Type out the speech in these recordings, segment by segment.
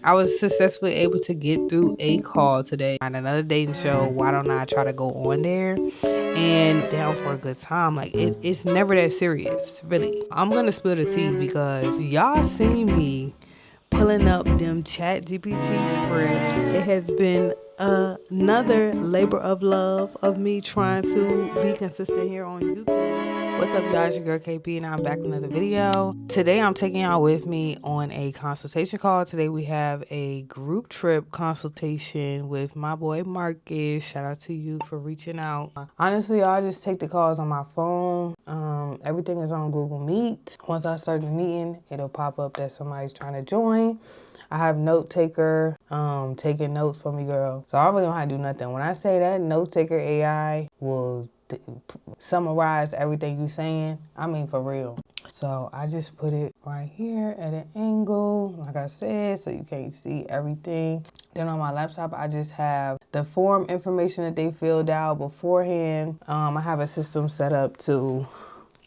I was successfully able to get through a call today on another dating show. Why don't I try to go on there and down for a good time? Like it's never that serious, really. I'm gonna spill the tea because y'all seen me pulling up them chat GPT scripts. It has been another labor of love of me trying to be consistent here on YouTube. What's up, y'all? It's your girl KP and I'm back with another video. Today I'm taking y'all with me on a consultation call. Today we have a group trip consultation with my boy Marcus. Shout out to you for reaching out. Honestly, I just take the calls on my phone. Everything is on Google Meet. Once I start the meeting, it'll pop up that somebody's trying to join. I have note taker taking notes for me, girl. So I really don't have to do nothing. When I say that note taker AI will summarize everything you saying, I mean for real. So I just put it right here at an angle, like I said, so you can't see everything. Then on my laptop, I just have the form information that they filled out beforehand. I have a system set up to,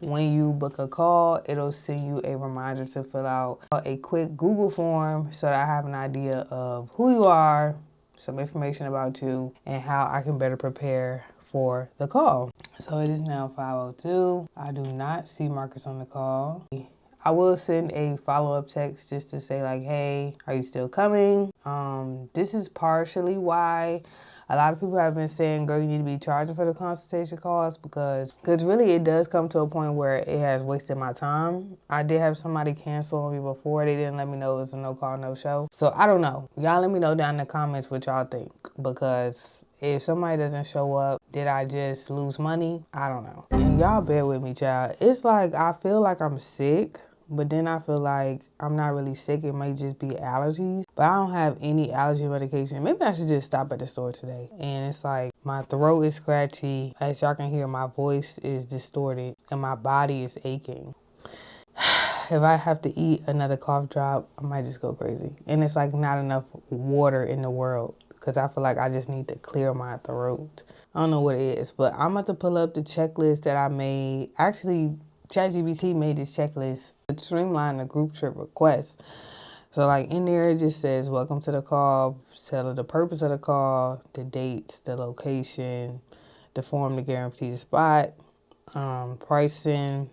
when you book a call, it'll send you a reminder to fill out a quick Google form so that I have an idea of who you are, some information about you, and how I can better prepare for the call. So it is now 5:02. I do not see Marcus on the call. I will send a follow-up text just to say like, hey, are you still coming? This is partially why a lot of people have been saying, girl, you need to be charging for the consultation calls because really it does come to a point where it has wasted my time. I did have somebody cancel on me before. They didn't let me know it was a no call, no show. So I don't know. Y'all let me know down in the comments what y'all think, because if somebody doesn't show up, did I just lose money? I don't know. And y'all bear with me, child. It's like I feel like I'm sick, but then I feel like I'm not really sick. It may just be allergies. But I don't have any allergy medication. Maybe I should just stop at the store today. And it's like my throat is scratchy. As y'all can hear, my voice is distorted and my body is aching. If I have to eat another cough drop, I might just go crazy. And it's like not enough water in the world, because I feel like I just need to clear my throat. I don't know what it is, but I'm about to pull up the checklist that I made. Actually, ChatGPT made this checklist to streamline the group trip request. So like in there, it just says, welcome to the call, tell her the purpose of the call, the dates, the location, the form to guarantee the spot, pricing,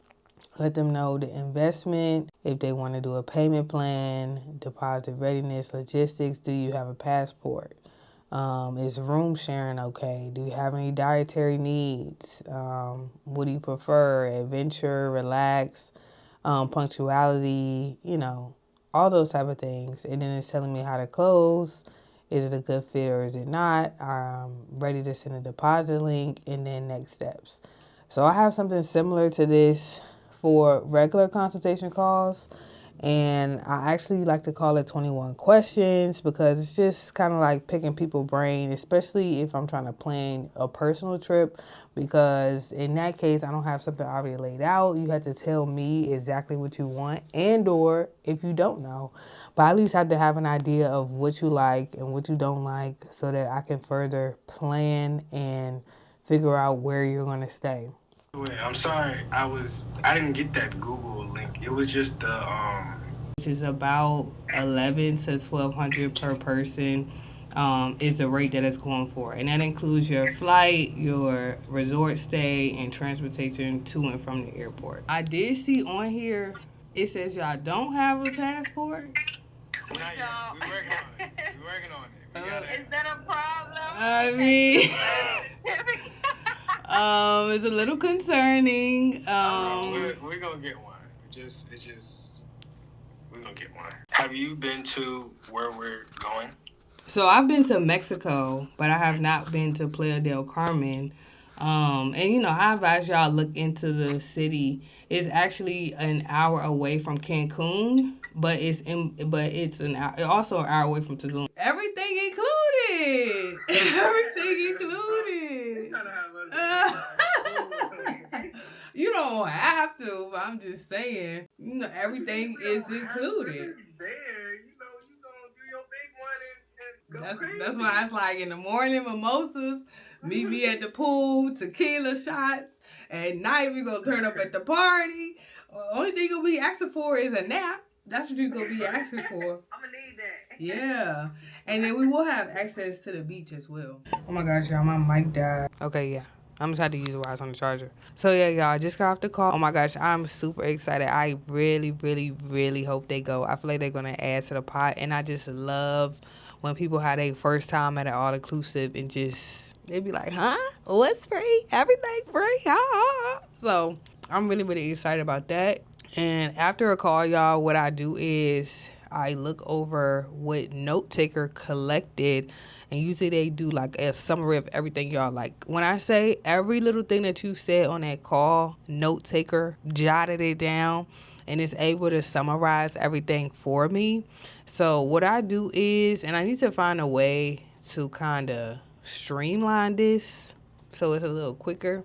let them know the investment, if they want to do a payment plan, deposit readiness, logistics, do you have a passport? Is room sharing okay? Do you have any dietary needs? What do you prefer? Adventure, relax, punctuality, all those type of things. And then it's telling me how to close. Is it a good fit or is it not? Ready to send a deposit link, and then next steps. So I have something similar to this for regular consultation calls. And I actually like to call it 21 questions because it's just kind of like picking people's brain, especially if I'm trying to plan a personal trip, because in that case, I don't have something already laid out. You have to tell me exactly what you want, and or if you don't know, but I at least have to have an idea of what you like and what you don't like so that I can further plan and figure out where you're going to stay. Wait, I'm sorry. I didn't get that Google link. It was just the Which is about 11 to 1200 per person, is the rate that it's going for, and that includes your flight, your resort stay, and transportation to and from the airport. I did see on here it says y'all don't have a passport. not yet. We're working on it. We're working on it. Is that a problem? I mean, it's a little concerning. We're gonna get one. We're gonna get one. Have you been to where we're going? So I've been to Mexico, but I have not been to Playa del Carmen. And I advise y'all look into the city. It's actually an hour away from Cancun, but it's also an hour away from Tulum. Everything included. Everything included. You don't have to, but I'm just saying. Everything is included. That's why it's like in the morning mimosas, meet me at the pool, tequila shots. At night we gonna turn up at the party. Only thing you'll be asking for is a nap. That's what you're gonna be asking for. I'm gonna need that. Yeah. And then we will have access to the beach as well. Oh my gosh, y'all, my mic died. Okay, yeah. I'm just had to use it while I was on the charger. So yeah, y'all, I just got off the call. Oh my gosh, I'm super excited. I really, really, really hope they go. I feel like they're gonna add to the pot, and I just love when people have their first time at an all inclusive and just they be like, huh? What's free? Everything free? Huh? So I'm really, really excited about that. And after a call, y'all, what I do is I look over what note taker collected, and usually they do like a summary of everything, y'all. Like when I say every little thing that you said on that call, note taker jotted it down and is able to summarize everything for me. So what I do is, and I need to find a way to kind of streamline this so it's a little quicker.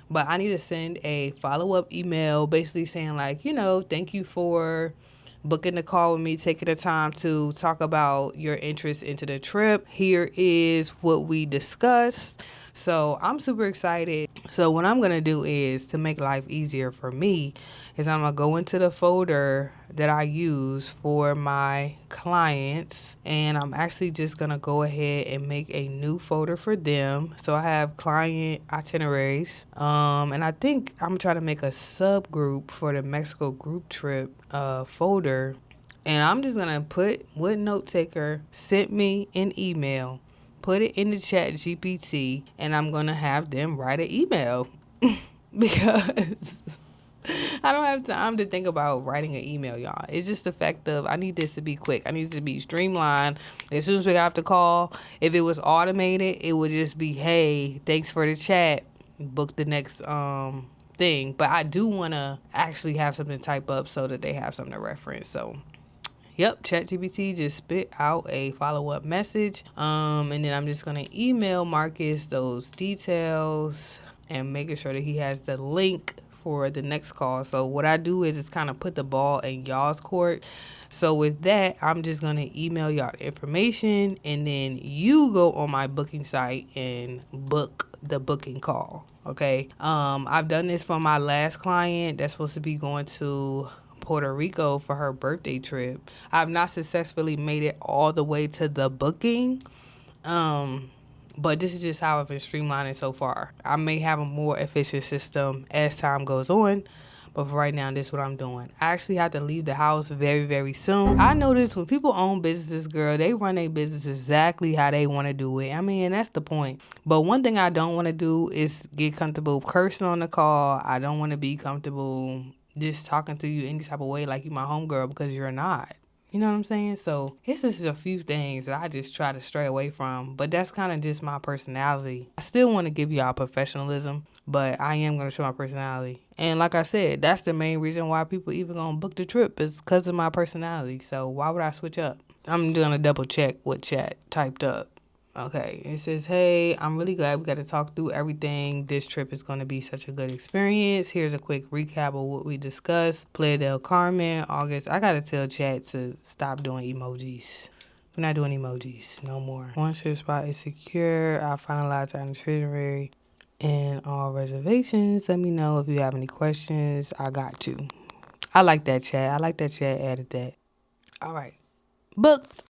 But I need to send a follow-up email basically saying like, thank you for booking the call with me, taking the time to talk about your interest into the trip. Here is what we discussed. So I'm super excited. So what I'm going to do is, to make life easier for me, is I'm going to go into the folder that I use for my clients, and I'm actually just going to go ahead and make a new folder for them. So I have client itineraries, and I think I'm trying to make a subgroup for the Mexico group trip folder, and I'm just going to put what note taker sent me an email, put it in the chat GPT, and I'm going to have them write an email because I don't have time to think about writing an email, y'all. It's just the fact of I need this to be quick. I need it to be streamlined. As soon as we got off the call, if it was automated, it would just be, hey, thanks for the chat. Book the next thing. But I do want to actually have something type up so that they have something to reference. So yep, ChatGPT just spit out a follow-up message. And then I'm just going to email Marcus those details and making sure that he has the link for the next call. So what I do is just kind of put the ball in y'all's court. So with that, I'm just going to email y'all the information, and then you go on my booking site and book the booking call. Okay. I've done this for my last client that's supposed to be going to Puerto Rico for her birthday trip. I've not successfully made it all the way to the booking. But this is just how I've been streamlining so far. I may have a more efficient system as time goes on, but for right now, this is what I'm doing. I actually have to leave the house very, very soon. I notice when people own businesses, girl, they run their business exactly how they want to do it. I mean, that's the point. But one thing I don't want to do is get comfortable cursing on the call. I don't want to be comfortable just talking to you any type of way like you my homegirl, because you're not. You know what I'm saying? So it's just a few things that I just try to stray away from. But that's kind of just my personality. I still want to give y'all professionalism, but I am going to show my personality. And like I said, that's the main reason why people even going to book the trip, is because of my personality. So why would I switch up? I'm going to double check what chat typed up. Okay, it says, hey, I'm really glad we got to talk through everything. This trip is going to be such a good experience. Here's a quick recap of what we discussed. Playa del Carmen, August. I got to tell chat to stop doing emojis. We're not doing emojis no more. Once your spot is secure, I'll finalize our itinerary and all reservations. Let me know if you have any questions. I got you. I like that chat. I like that chat added that. All right. Booked.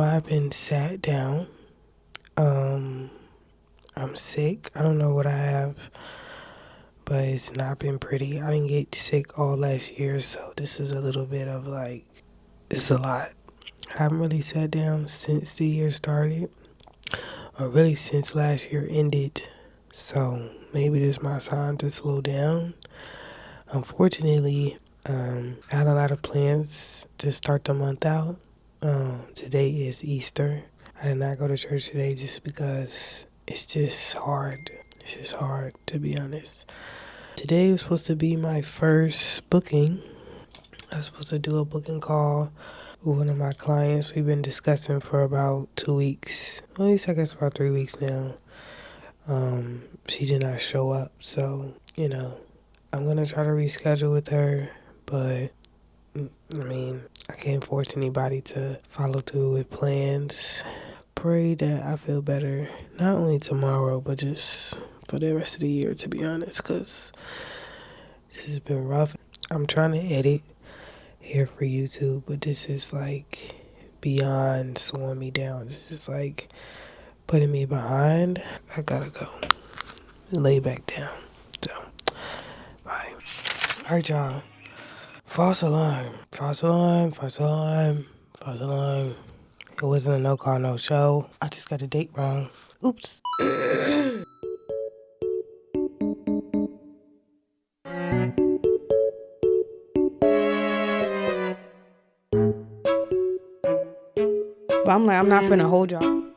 I've been sat down. I'm sick. I don't know what I have, but it's not been pretty. I didn't get sick all last year, so this is a little bit of it's a lot. I haven't really sat down since the year started, or really since last year ended. So maybe this is my sign to slow down. Unfortunately, I had a lot of plans to start the month out. Today is Easter. I did not go to church today just because it's just hard. It's just hard, to be honest. Today was supposed to be my first booking. I was supposed to do a booking call with one of my clients. We've been discussing for about 2 weeks. At least I guess about 3 weeks now. She did not show up. So, I'm going to try to reschedule with her. But, I can't force anybody to follow through with plans. Pray that I feel better, not only tomorrow, but just for the rest of the year, to be honest, because this has been rough. I'm trying to edit here for YouTube, but this is like beyond slowing me down. This is like putting me behind. I gotta go lay back down. So, bye. All right, y'all. False alarm. False alarm. False alarm. False alarm. It wasn't a no call, no show. I just got the date wrong. Oops. But I'm like, I'm not finna hold y'all.